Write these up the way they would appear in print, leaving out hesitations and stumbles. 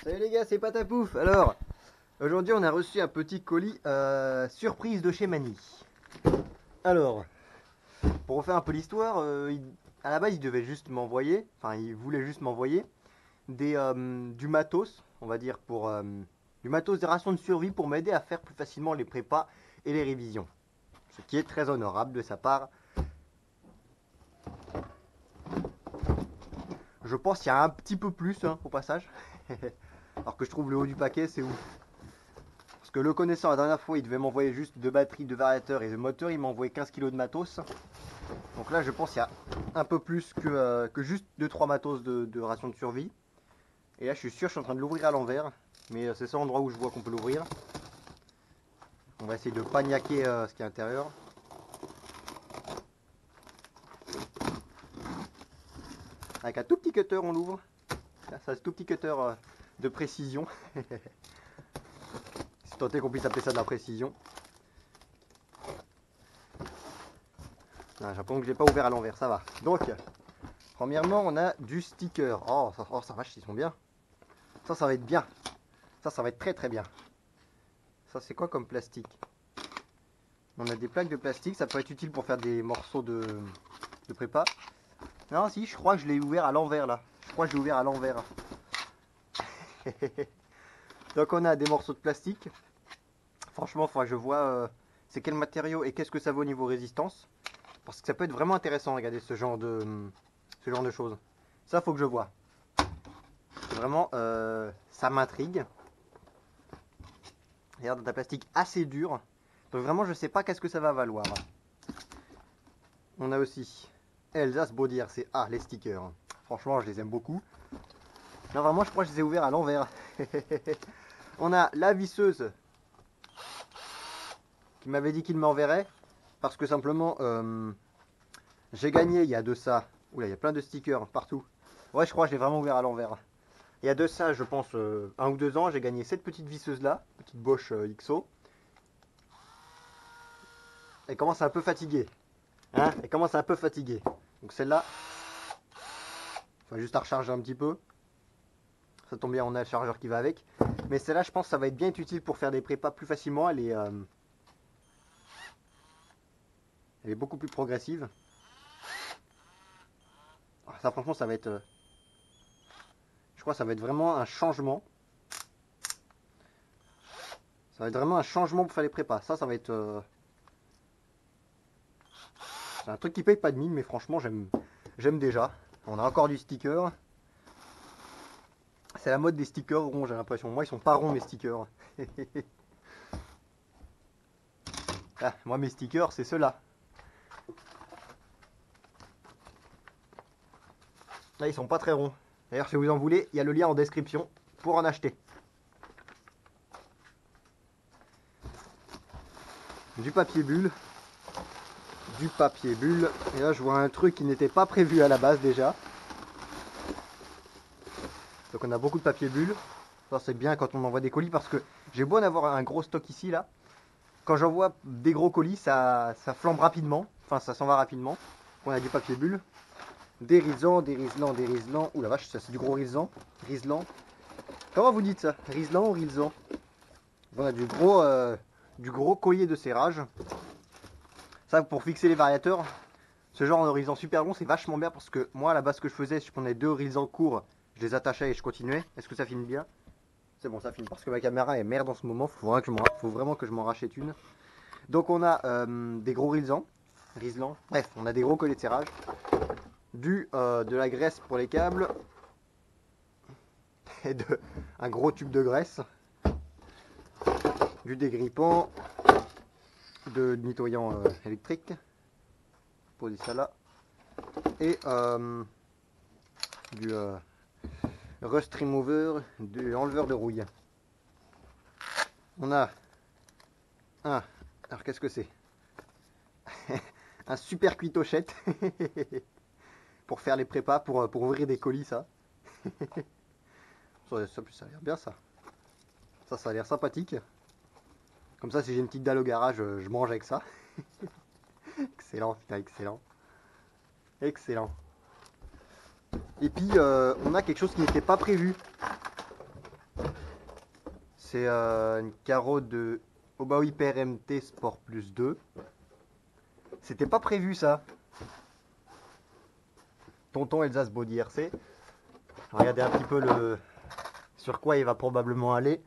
Salut les gars, c'est Patapouf. Alors, aujourd'hui on a reçu un petit colis surprise de chez Mani. Alors, pour refaire un peu l'histoire, à la base il devait juste m'envoyer, enfin il voulait juste m'envoyer du matos, on va dire du matos des rations de survie pour m'aider à faire plus facilement les prépas et les révisions. Ce qui est très honorable de sa part. Je pense qu'il y a un petit peu plus hein, au passage. Alors que je trouve le haut du paquet c'est ouf. Parce que le connaissant, la dernière fois, il devait m'envoyer juste deux batteries, deux variateurs et deux moteurs. Il m'a envoyé 15 kilos de matos. Donc là, je pense qu'il y a un peu plus que juste deux trois matos de ration de survie. Et là, je suis sûr, je suis en train de l'ouvrir à l'envers. Mais c'est ça l'endroit où je vois qu'on peut l'ouvrir. On va essayer de paniaquer ce qui est à l'intérieur. Avec un tout petit cutter, on l'ouvre. Ça, c'est un tout petit cutter de précision. Si tant est qu'on puisse appeler ça de la précision. Ah, j'ai l'impression que je l'ai pas ouvert à l'envers, ça va. Donc, premièrement, on a du sticker. Oh, ça vache, ils sont bien. Ça va être bien. Ça va être très très bien. Ça, c'est quoi comme plastique? On a des plaques de plastique. Ça peut être utile pour faire des morceaux de prépa. Non, si, je crois que je l'ai ouvert à l'envers là. Je crois que je l'ai ouvert à l'envers. Donc, on a des morceaux de plastique. Franchement, il faudra que je vois c'est quel matériau et qu'est-ce que ça vaut au niveau résistance. Parce que ça peut être vraiment intéressant, regardez ce genre de choses. Ça, faut que je vois. Vraiment, ça m'intrigue. Regarde, un plastique assez dur. Donc vraiment, je sais pas qu'est-ce que ça va valoir. On a aussi Elsace Baudier, c'est les stickers. Franchement, je les aime beaucoup. Non, vraiment, je crois que je les ai ouverts à l'envers. On a la visseuse qui m'avait dit qu'il m'enverrait. Parce que simplement, j'ai gagné il y a de ça. Oula, il y a plein de stickers partout. Ouais, je crois que je l'ai vraiment ouvert à l'envers. Il y a de ça, je pense, 1 ou 2 ans, j'ai gagné cette petite visseuse là, petite Bosch XO. Elle commence un peu fatiguée. Hein, elle commence un peu fatiguée. Donc celle-là, il faut juste la recharger un petit peu. Ça tombe bien, on a le chargeur qui va avec. Mais celle-là, je pense que ça va être bien utile pour faire des prépas plus facilement. Elle est beaucoup plus progressive. Ça, franchement, ça va être. Je crois que ça va être vraiment un changement. Ça va être vraiment un changement pour faire les prépas. Ça va être. C'est un truc qui paye pas de mine, mais franchement, j'aime déjà. On a encore du sticker. C'est la mode des stickers ronds, j'ai l'impression. Moi, ils sont pas ronds, mes stickers. Moi, mes stickers, c'est ceux-là. Là, ils sont pas très ronds. D'ailleurs, si vous en voulez, il y a le lien en description pour en acheter. Du papier bulle. Du papier bulle. Et là, je vois un truc qui n'était pas prévu à la base déjà. Donc, on a beaucoup de papier bulle. Ça, c'est bien quand on envoie des colis parce que j'ai beau en avoir un gros stock ici, là. Quand j'envoie des gros colis, ça flambe rapidement. Enfin, ça s'en va rapidement. On a du papier bulle. Des risans, des riselants, des riselants. Ouh la vache, ça c'est du gros riselant. Riselant. Comment vous dites ça? Riselant ou riselant? Voilà, du gros collier de serrage. Ça, pour fixer les variateurs, ce genre de horizon super long, c'est vachement bien parce que moi, à la base, ce que je faisais, je prenais deux horizons courts, je les attachais et je continuais. Est-ce que ça filme bien? C'est bon, ça filme parce que ma caméra est merde en ce moment. Faut vraiment que je m'en rachète une. Donc, on a des gros riselants. Bref, on a des gros colliers de serrage, de la graisse pour les câbles et un gros tube de graisse, du dégrippant, de nettoyant électrique. Poser ça là. Et du rust remover, du enleveur de rouille. On a alors qu'est-ce que c'est? Un super cuitochette pour faire les prépas, pour ouvrir des colis, ça. Ça a l'air bien, ça. Ça a l'air sympathique. Comme ça, si j'ai une petite dalle au garage, je mange avec ça. Excellent, putain, excellent. Excellent. Et puis, on a quelque chose qui n'était pas prévu. C'est une carreau de Obao Hyper MT Sport Plus 2. C'était pas prévu ça. Tonton Elsace Body RC. Regardez un petit peu sur quoi il va probablement aller.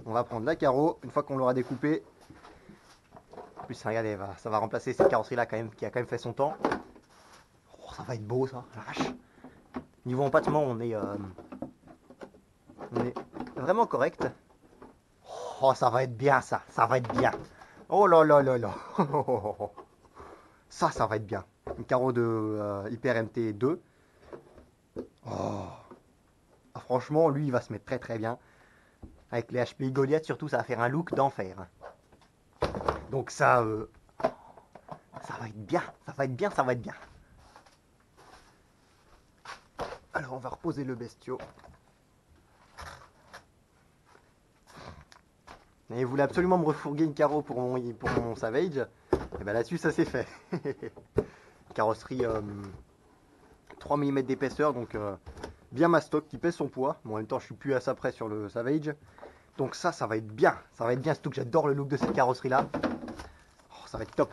On va prendre la carreau une fois qu'on l'aura découpé. En plus, regardez, ça va remplacer cette carrosserie là quand même, qui a quand même fait son temps. Oh, ça va être beau ça, la vache. Niveau empattement, on est vraiment correct. Oh, ça va être bien ça, ça va être bien. Oh là là là là. Ça va être bien. Une carreau de Hyper MT 2. Oh. Ah, franchement, lui, il va se mettre très très bien. Avec les HPI Goliath, surtout, ça va faire un look d'enfer. Donc ça va être bien, ça va être bien, ça va être bien. Alors, on va reposer le bestiau. Et il voulait absolument me refourguer une carreau pour mon Savage. Et bien là-dessus, ça s'est fait. Carrosserie 3 mm d'épaisseur, donc bien mastoc, qui pèse son poids. Bon, en même temps, je suis plus à ça près sur le Savage. Donc ça va être bien. Ça va être bien, surtout que j'adore le look de cette carrosserie-là. Oh, ça va être top.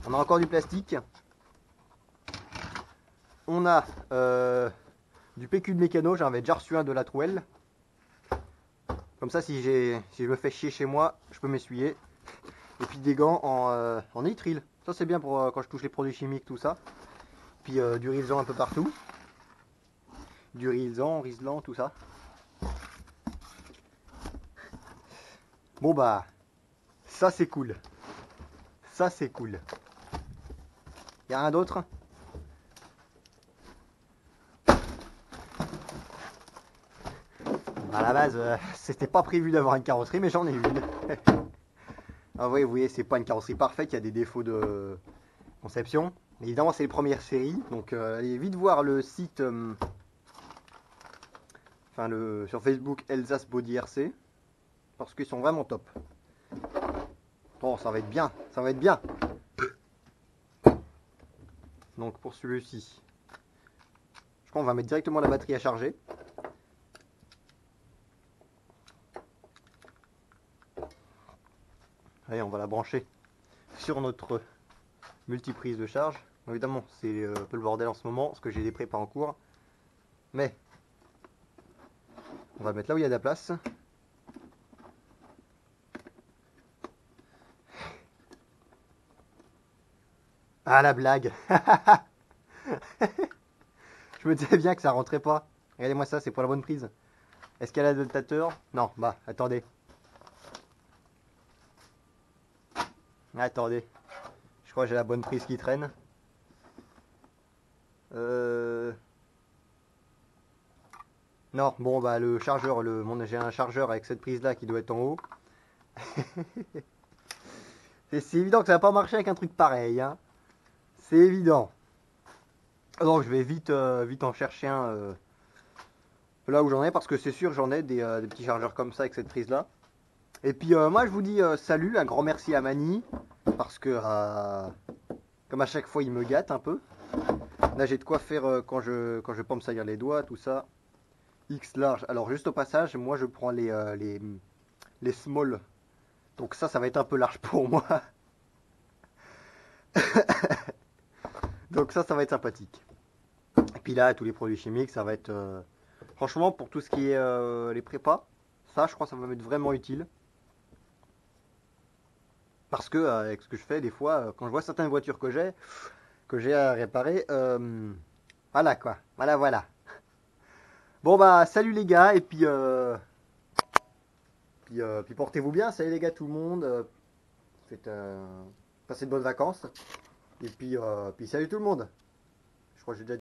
On a encore du plastique. On a du PQ de mécano. J'en avais déjà reçu un de la Trouelle. Comme ça, si je me fais chier chez moi, je peux m'essuyer. Et puis des gants en nitrile. Ça, c'est bien pour quand je touche les produits chimiques, tout ça. Puis du Rilsan un peu partout. Du Rilsan, tout ça. Bon bah, ça c'est cool. Ça c'est cool. Y a rien d'autre? À la base, c'était pas prévu d'avoir une carrosserie, mais j'en ai une. Ah oui, vous voyez, c'est pas une carrosserie parfaite, il y a des défauts de conception. Mais évidemment, c'est les premières séries, donc allez vite voir le site, sur Facebook Elsace Body RC, parce qu'ils sont vraiment top. Oh, ça va être bien, ça va être bien. Donc pour celui-ci, je crois qu'on va mettre directement la batterie à charger. Allez, on va la brancher sur notre multiprise de charge. Évidemment, c'est un peu le bordel en ce moment, parce que j'ai des prépas en cours. Mais, on va mettre là où il y a de la place. Ah, la blague. Je me disais bien que ça rentrait pas. Regardez-moi ça, c'est pour la bonne prise. Est-ce qu'elle a l'adaptateur? Non, bah, attendez. Attendez. Je crois que j'ai la bonne prise qui traîne. Non, bon, bah, le chargeur, j'ai un chargeur avec cette prise là qui doit être en haut. C'est évident que ça va pas marcher avec un truc pareil, hein. C'est évident. Donc je vais vite en chercher un là où j'en ai, parce que c'est sûr j'en ai des petits chargeurs comme ça avec cette prise là. Et puis moi je vous dis salut, un grand merci à Mani, parce que comme à chaque fois il me gâte un peu. Là j'ai de quoi faire quand je vais pas me salir les doigts, tout ça. X large. Alors juste au passage, moi je prends les small. Donc ça va être un peu large pour moi. Donc ça va être sympathique. Et puis là, tous les produits chimiques, ça va être... franchement, pour tout ce qui est les prépas, ça, je crois que ça va m'être vraiment utile. Parce que, avec ce que je fais, des fois, quand je vois certaines voitures que j'ai à réparer, voilà quoi. Voilà, voilà. Bon bah, salut les gars, et puis... puis portez-vous bien. Salut les gars, tout le monde. Passez de bonnes vacances. Et puis salut tout le monde. Je crois que j'ai déjà